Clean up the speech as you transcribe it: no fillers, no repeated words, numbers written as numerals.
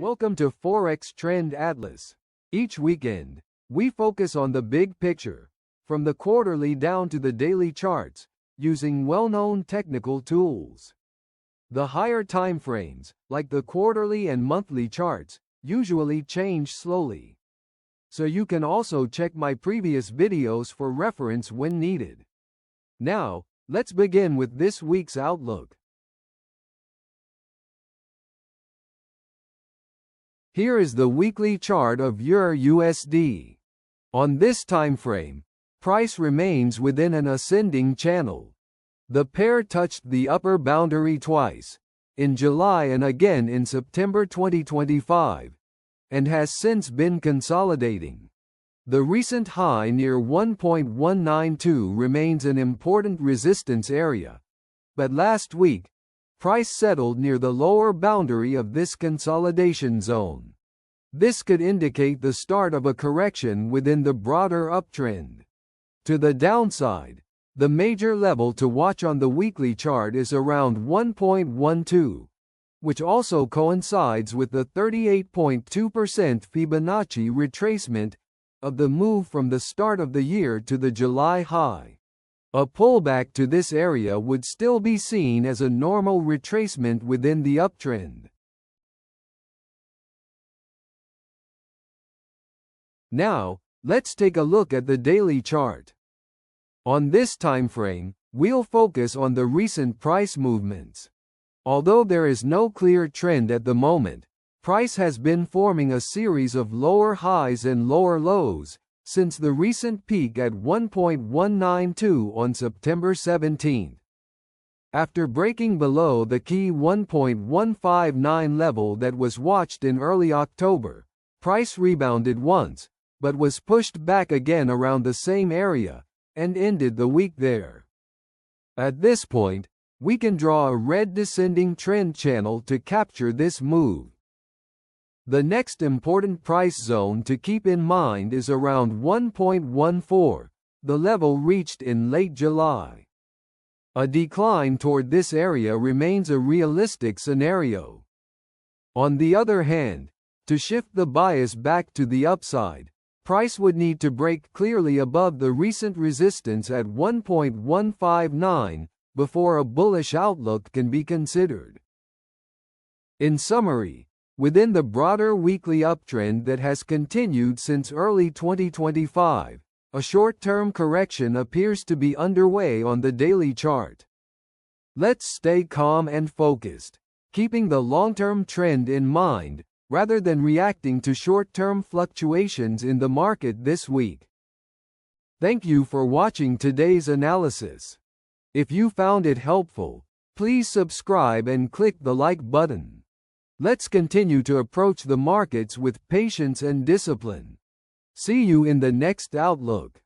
Welcome to Forex Trend Atlas. Each weekend, we focus on the big picture, from the quarterly down to the daily charts, using well-known technical tools. The higher time frames, like the quarterly and monthly charts, usually change slowly. So you can also check my previous videos for reference when needed. Now, let's begin with this week's outlook. Here is the weekly chart of EURUSD. On this time frame, price remains within an ascending channel. The pair touched the upper boundary twice, in July and again in September 2025, and has since been consolidating. The recent high near 1.192 remains an important resistance area, but last week, price settled near the lower boundary of this consolidation zone. This could indicate the start of a correction within the broader uptrend. To the downside, the major level to watch on the weekly chart is around 1.12, which also coincides with the 38.2% Fibonacci retracement of the move from the start of the year to the July high. A pullback to this area would still be seen as a normal retracement within the uptrend. Now, let's take a look at the daily chart. On this time frame, we'll focus on the recent price movements. Although there is no clear trend at the moment, price has been forming a series of lower highs and lower lows since the recent peak at 1.192 on September 17. After breaking below the key 1.159 level that was watched in early October, price rebounded once, but was pushed back again around the same area, and ended the week there. At this point, we can draw a red descending trend channel to capture this move. The next important price zone to keep in mind is around 1.14, the level reached in late July. A decline toward this area remains a realistic scenario. On the other hand, to shift the bias back to the upside, price would need to break clearly above the recent resistance at 1.159 before a bullish outlook can be considered. In summary, within the broader weekly uptrend that has continued since early 2025, a short-term correction appears to be underway on the daily chart. Let's stay calm and focused, keeping the long-term trend in mind, rather than reacting to short-term fluctuations in the market this week. Thank you for watching today's analysis. If you found it helpful, please subscribe and click the like button. Let's continue to approach the markets with patience and discipline. See you in the next outlook.